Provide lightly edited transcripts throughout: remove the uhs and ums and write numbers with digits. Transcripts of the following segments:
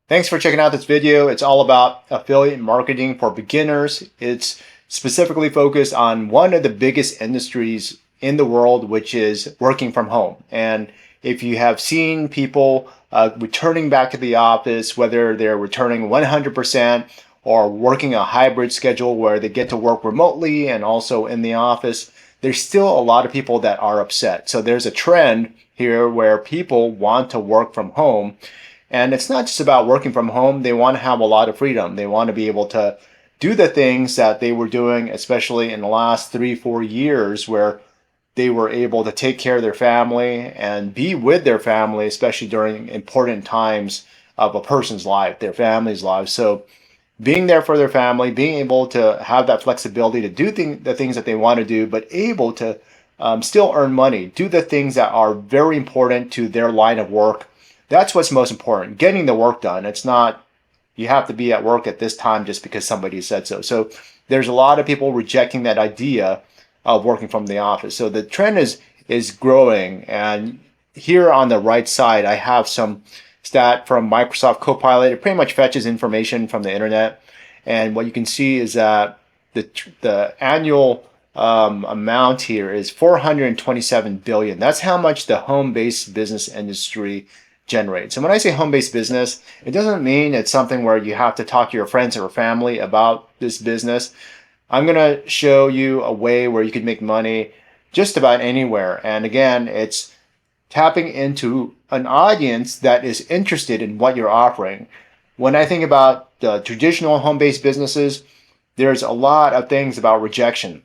Thanks for checking out this video. It's all about affiliate marketing for beginners. It's specifically focused on one of the biggest industries in the world, which is working from home. And if you have seen people returning back to the office, whether they're returning 100% or working a hybrid schedule where they get to work remotely and also in the office, there's still a lot of people that are upset. So there's a trend here where people want to work from home. And it's not just about working from home. They want to have a lot of freedom. They want to be able to do the things that they were doing, especially in the last 3-4 years, where they were able to take care of their family and be with their family, especially during important times of a person's life, their family's life. So being there for their family, being able to have that flexibility to do the things that they want to do, but able to still earn money, do the things that are very important to their line of work. That's what's most important, getting the work done. It's not you have to be at work at this time just because somebody said so. So there's a lot of people rejecting that idea of working from the office. So the trend is growing. And here on the right side, I have some stat from Microsoft Copilot. It pretty much fetches information from the internet. And what you can see is that the annual amount here is 427 billion. That's how much the home-based business industry generates. And when I say home-based business, it doesn't mean it's something where you have to talk to your friends or family about this business. I'm going to show you a way where you can make money just about anywhere. And again, it's tapping into an audience that is interested in what you're offering. When I think about the traditional home-based businesses, there's a lot of things about rejection.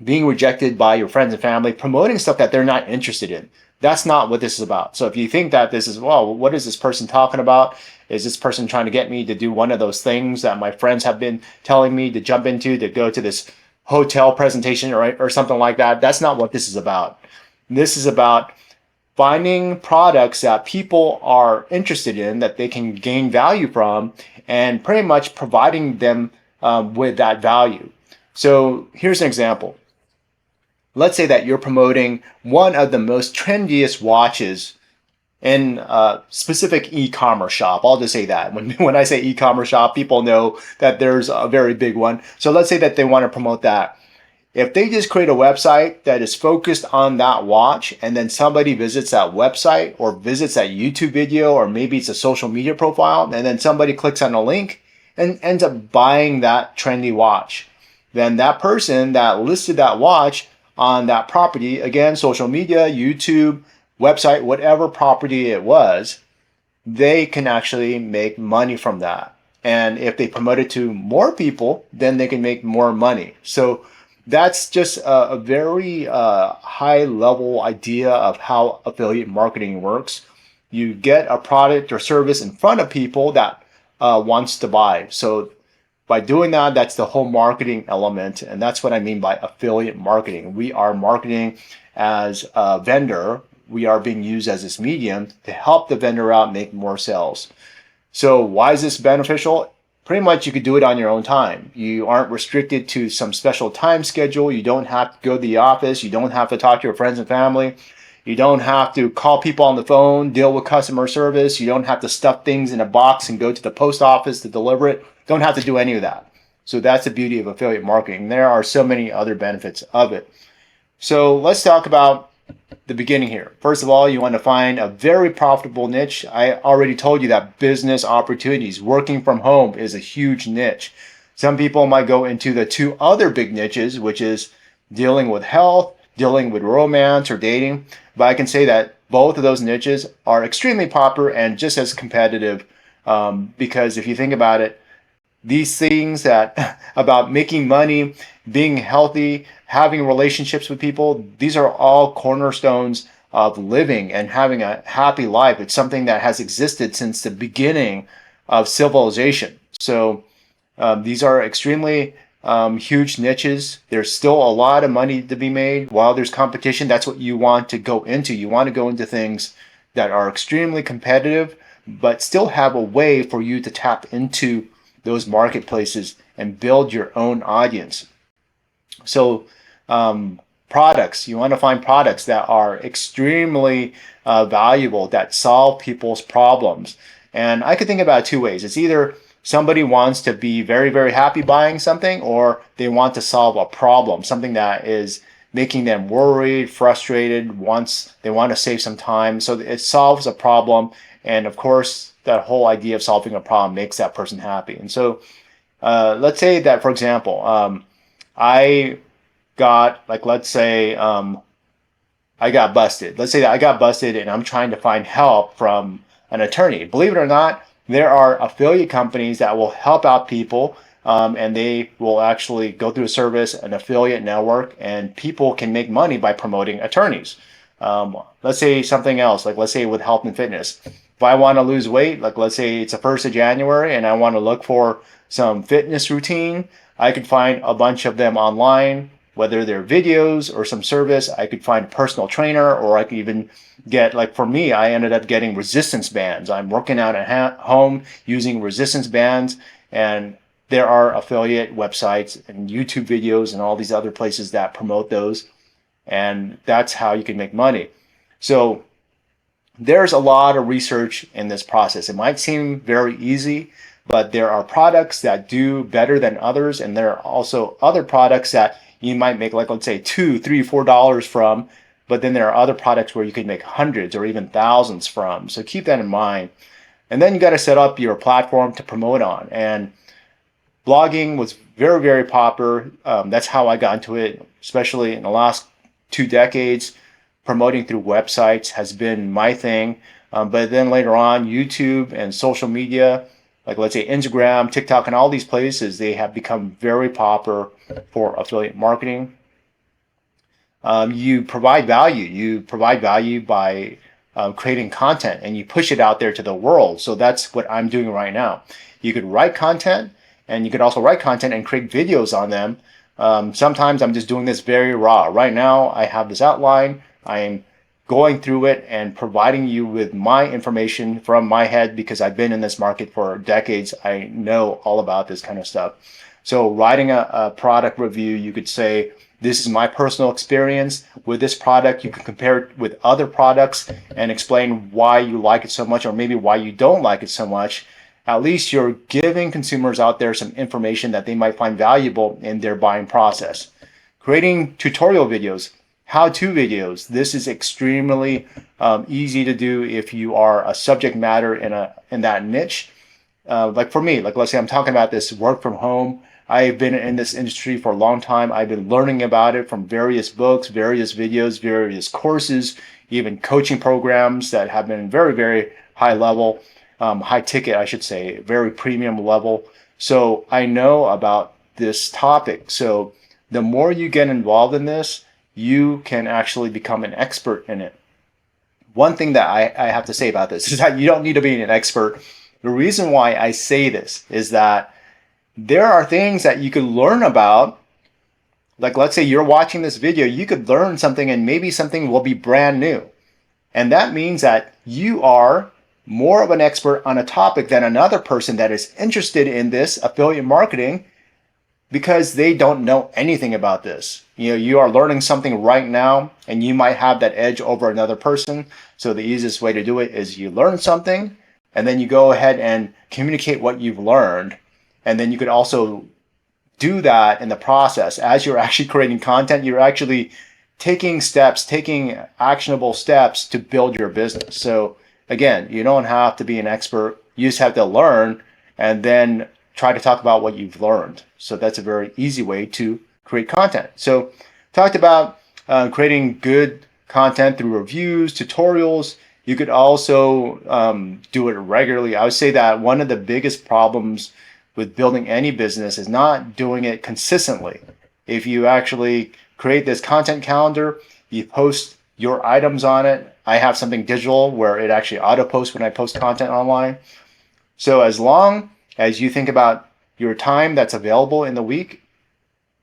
Being rejected by your friends and family, promoting stuff that they're not interested in. That's not what this is about. So if you think that this is, well, what is this person talking about? Is this person trying to get me to do one of those things that my friends have been telling me to jump into, to go to this hotel presentation or something like that? That's not what this is about. This is about finding products that people are interested in, that they can gain value from, and pretty much providing them with that value. So here's an example. Let's say that you're promoting one of the most trendiest watches in a specific e-commerce shop. I'll just say that. When I say e-commerce shop, people know that there's a very big one. So let's say that they want to promote that. If they just create a website that is focused on that watch, and then somebody visits that website or visits that YouTube video, or maybe it's a social media profile, and then somebody clicks on a link and ends up buying that trendy watch, then that person that listed that watch on that property, again, social media, YouTube, website, whatever property it was, they can actually make money from that. And if they promote it to more people, then they can make more money. So that's just a very high level idea of how affiliate marketing works. You get a product or service in front of people that wants to buy. So by doing that, that's the whole marketing element. And that's what I mean by affiliate marketing. We are marketing as a vendor. We are being used as this medium to help the vendor out make more sales. So why is this beneficial? Pretty much you could do it on your own time. You aren't restricted to some special time schedule. You don't have to go to the office. You don't have to talk to your friends and family. You don't have to call people on the phone, deal with customer service. You don't have to stuff things in a box and go to the post office to deliver it. Don't have to do any of that. So that's the beauty of affiliate marketing. There are so many other benefits of it. So let's talk about the beginning here. First of all, you want to find a very profitable niche. I already told you that business opportunities, working from home, is a huge niche. Some people might go into the two other big niches, which is dealing with health, dealing with romance or dating. But I can say that both of those niches are extremely popular and just as competitive, because if you think about it, these things that about making money, being healthy, having relationships with people, these are all cornerstones of living and having a happy life. It's something that has existed since the beginning of civilization. So these are extremely huge niches. There's still a lot of money to be made. While there's competition, that's what you want to go into. You want to go into things that are extremely competitive, but still have a way for you to tap into those marketplaces and build your own audience. So products, you want to find products that are extremely valuable, that solve people's problems. And I could think about it two ways. It's either somebody wants to be very, very happy buying something, or they want to solve a problem, something that is making them worried, frustrated, they want to save some time. So it solves a problem. And of course, that whole idea of solving a problem makes that person happy. And so let's say that, for example, I got, like, let's say I got busted. Let's say that I got busted and I'm trying to find help from an attorney. Believe it or not, there are affiliate companies that will help out people, and they will actually go through a service, an affiliate network, and people can make money by promoting attorneys. Let's say something else, like let's say with health and fitness. If I want to lose weight, like let's say it's the 1st of January and I want to look for some fitness routine, I could find a bunch of them online, whether they're videos or some service. I could find a personal trainer, or I could even get, like for me, I ended up getting resistance bands. I'm working out at home using resistance bands, and there are affiliate websites and YouTube videos and all these other places that promote those. And that's how you can make money. So there's a lot of research in this process. It might seem very easy, but there are products that do better than others, and there are also other products that you might make, like let's say $2, $3, $4 from, but then there are other products where you can make hundreds or even thousands from. So keep that in mind. And then you got to set up your platform to promote on. And blogging was very, very popular. That's how I got into it, especially in the last 2 decades. Promoting through websites has been my thing. But then later on, YouTube and social media, like let's say Instagram, TikTok, and all these places, they have become very popular for affiliate marketing. You provide value. You provide value by creating content, and you push it out there to the world. So that's what I'm doing right now. You could write content, and you could also write content and create videos on them. Sometimes I'm just doing this very raw. Right now, I have this outline. I'm going through it and providing you with my information from my head, because I've been in this market for decades. I know all about this kind of stuff. So writing a product review, you could say, this is my personal experience with this product. You can compare it with other products and explain why you like it so much, or maybe why you don't like it so much. At least you're giving consumers out there some information that they might find valuable in their buying process. Creating tutorial videos, how-to videos. This is extremely easy to do if you are a subject matter in that niche. Like for me, like let's say I'm talking about this work from home. I've been in this industry for a long time. I've been learning about it from various books, various videos, various courses, even coaching programs that have been very, very high level, high ticket, I should say, very premium level. So I know about this topic. So the more you get involved in this, you can actually become an expert in it. One thing that I have to say about this is that you don't need to be an expert. The reason why I say this is that there are things that you could learn about. Like let's say you're watching this video, you could learn something, and maybe something will be brand new. And that means that you are more of an expert on a topic than another person that is interested in this affiliate marketing, because they don't know anything about this. You are learning something right now, and you might have that edge over another person. So the easiest way to do it is you learn something, and then you go ahead and communicate what you've learned. And then you could also do that in the process. As you're actually creating content, you're actually taking actionable steps to build your business. So again, you don't have to be an expert. You just have to learn, and then try to talk about what you've learned. So that's a very easy way to create content. So talked about creating good content through reviews, tutorials. You could also do it regularly. I would say that one of the biggest problems with building any business is not doing it consistently. If you actually create this content calendar, you post your items on it. I have something digital where it actually auto posts when I post content online. So as long as you think about your time that's available in the week,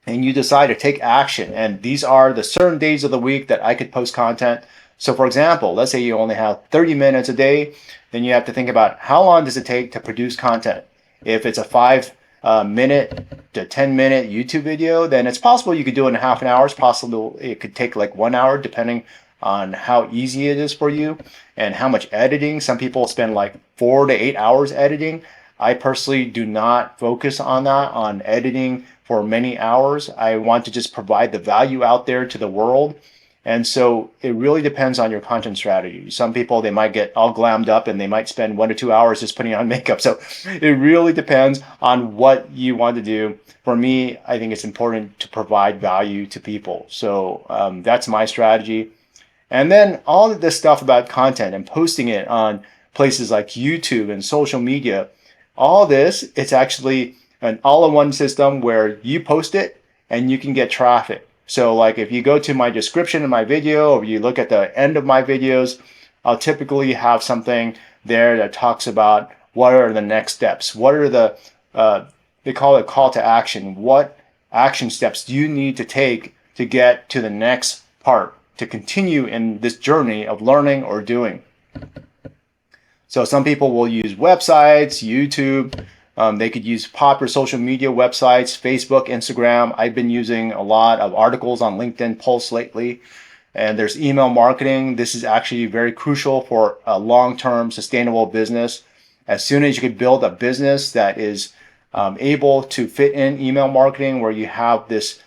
and you decide to take action, and these are the certain days of the week that I could post content. So for example, let's say you only have 30 minutes a day, then you have to think about how long does it take to produce content. If it's a 5-minute to 10-minute YouTube video, then it's possible you could do it in half an hour. It's possible it could take like 1 hour, depending on how easy it is for you and how much editing. Some people spend like 4 to 8 hours editing. I personally do not focus on that, on editing for many hours. I want to just provide the value out there to the world. And so it really depends on your content strategy. Some people, they might get all glammed up and they might spend 1 to 2 hours just putting on makeup. So it really depends on what you want to do. For me, I think it's important to provide value to people. So that's my strategy. And then all of this stuff about content and posting it on places like YouTube and social media, all this, it's actually an all-in-one system where you post it and you can get traffic. So like if you go to my description of my video or you look at the end of my videos, I'll typically have something there that talks about what are the next steps. What are the, they call it call to action. What action steps do you need to take to get to the next part, to continue in this journey of learning or doing? So some people will use websites, YouTube. They could use popular social media websites, Facebook, Instagram. I've been using a lot of articles on LinkedIn Pulse lately. And there's email marketing. This is actually very crucial for a long-term sustainable business. As soon as you can build a business that is able to fit in email marketing, where you have this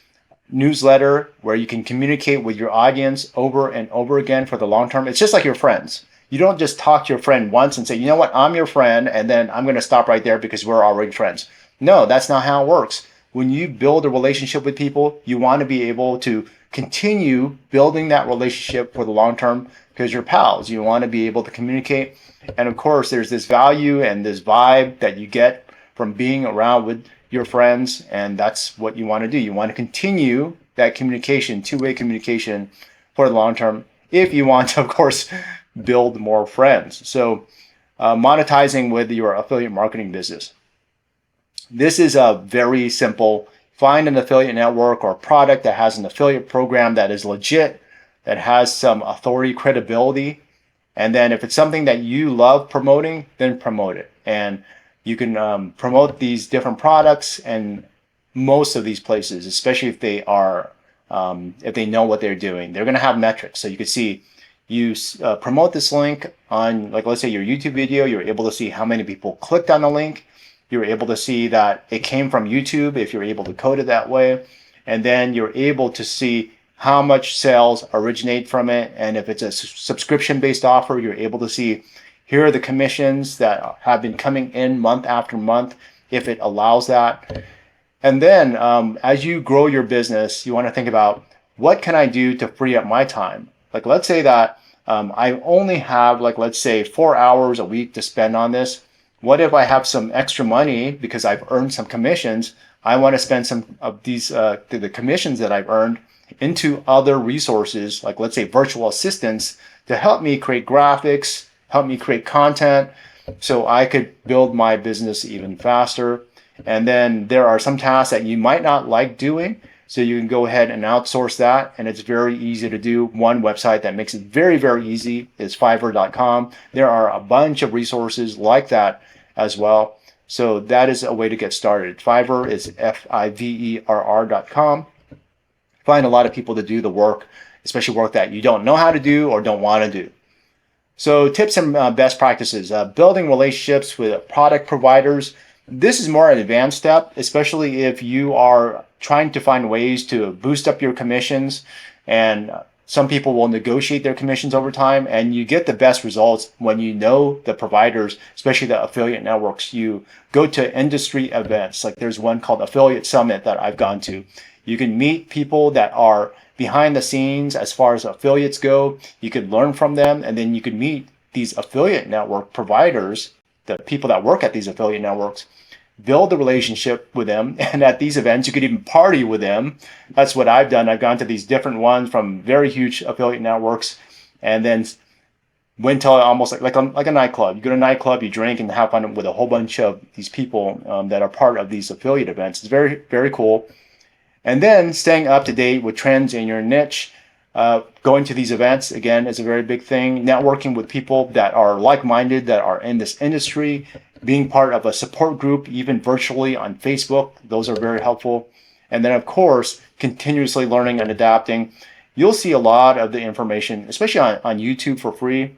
newsletter where you can communicate with your audience over and over again for the long term. It's just like your friends. You don't just talk to your friend once and say, you know what, I'm your friend, and then I'm going to stop right there because we're already friends. No, that's not how it works. When you build a relationship with people, you want to be able to continue building that relationship for the long term because you're pals. You want to be able to communicate. And of course, there's this value and this vibe that you get from being around with your friends, and that's what you want to do. You want to continue that communication, two-way communication for the long term if you want to, of course, build more friends. So monetizing with your affiliate marketing business. This is a very simple. Find an affiliate network or product that has an affiliate program that is legit, that has some authority, credibility. And then if it's something that you love promoting, then promote it. And you can promote these different products and most of these places, especially if they are, if they know what they're doing, they're going to have metrics. So you can see, you promote this link on, like, let's say your YouTube video, you're able to see how many people clicked on the link. You're able to see that it came from YouTube if you're able to code it that way. And then you're able to see how much sales originate from it. And if it's a subscription-based offer, you're able to see here are the commissions that have been coming in month after month, if it allows that. And then as you grow your business, you want to think about, what can I do to free up my time? Like, let's say that I only have, like, let's say 4 hours a week to spend on this. What if I have some extra money because I've earned some commissions? I want to spend some of these, the commissions that I've earned into other resources, like, let's say, virtual assistants to help me create graphics, help me create content so I could build my business even faster. And then there are some tasks that you might not like doing, so you can go ahead and outsource that, and it's very easy to do. One website that makes it very, very easy is Fiverr.com. There are a bunch of resources like that as well. So that is a way to get started. Fiverr is Fiverr.com. Find a lot of people to do the work, especially work that you don't know how to do or don't want to do. So tips and best practices. Building relationships with product providers. This is more an advanced step, especially if you are trying to find ways to boost up your commissions. And some people will negotiate their commissions over time, and you get the best results when you know the providers, especially the affiliate networks. You go to industry events, like there's one called Affiliate Summit that I've gone to. You can meet people that are behind the scenes as far as affiliates go. You could learn from them, and then you could meet these affiliate network providers, the people that work at these affiliate networks, build the relationship with them. And at these events, you could even party with them. That's what I've done. I've gone to these different ones from very huge affiliate networks, and then went to almost like a nightclub. You go to a nightclub, you drink and have fun with a whole bunch of these people that are part of these affiliate events. It's very, very cool. And then staying up to date with trends in your niche. Going to these events, again, is a very big thing. Networking with people that are like-minded, that are in this industry. Being part of a support group, even virtually on Facebook. Those are very helpful. And then, of course, continuously learning and adapting. you'll see a lot of the information, especially on YouTube for free.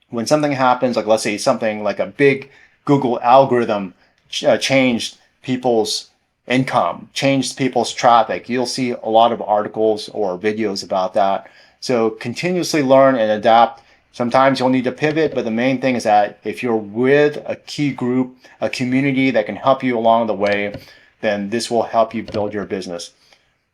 When something happens, like let's say something like a big Google algorithm changed people's income, changed people's traffic, you'll see a lot of articles or videos about that. So continuously learn and adapt. Sometimes you'll need to pivot, but the main thing is that if you're with a key group, a community that can help you along the way, then this will help you build your business.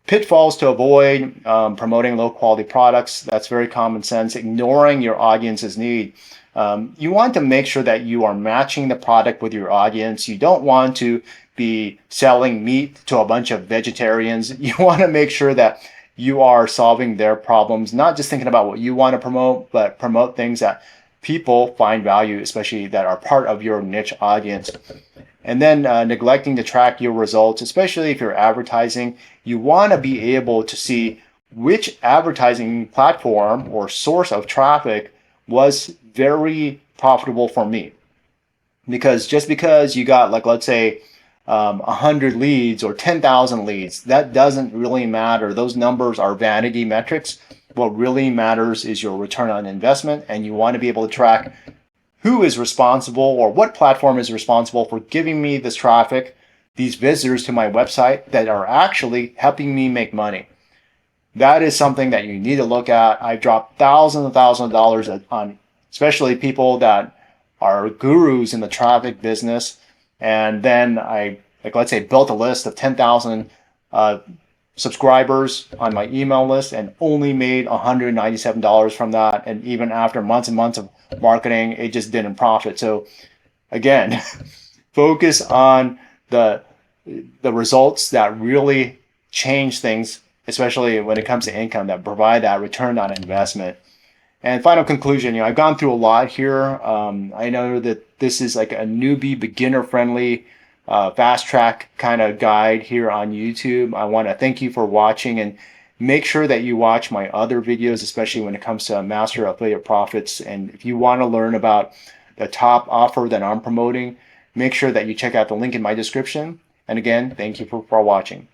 Pitfalls to avoid: promoting low quality products. That's very common sense. Ignoring your audience's need. You want to make sure that you are matching the product with your audience. You don't want to be selling meat to a bunch of vegetarians. You want to make sure that you are solving their problems, not just thinking about what you want to promote, but promote things that people find value, especially that are part of your niche audience. And then neglecting to track your results, especially if you're advertising. You want to be able to see which advertising platform or source of traffic was very profitable for me. Because just because you got, like, let's say 100 leads or 10,000 leads, that doesn't really matter. Those numbers are vanity metrics. What really matters is your return on investment, and you want to be able to track who is responsible or what platform is responsible for giving me this traffic, these visitors to my website that are actually helping me make money. That is something that you need to look at. I've dropped thousands and thousands of dollars on especially people that are gurus in the traffic business. And then I, like, let's say, built a list of 10,000 subscribers on my email list and only made $197 from that. And even after months and months of marketing, it just didn't profit. So again, focus on the results that really change things, especially when it comes to income, that provide that return on investment. And final conclusion, I've gone through a lot here. I know that this is like a newbie, beginner-friendly, fast track kind of guide here on YouTube. I want to thank you for watching, and make sure that you watch my other videos, especially when it comes to Master Affiliate Profits. And if you want to learn about the top offer that I'm promoting, make sure that you check out the link in my description. And again, thank you for watching.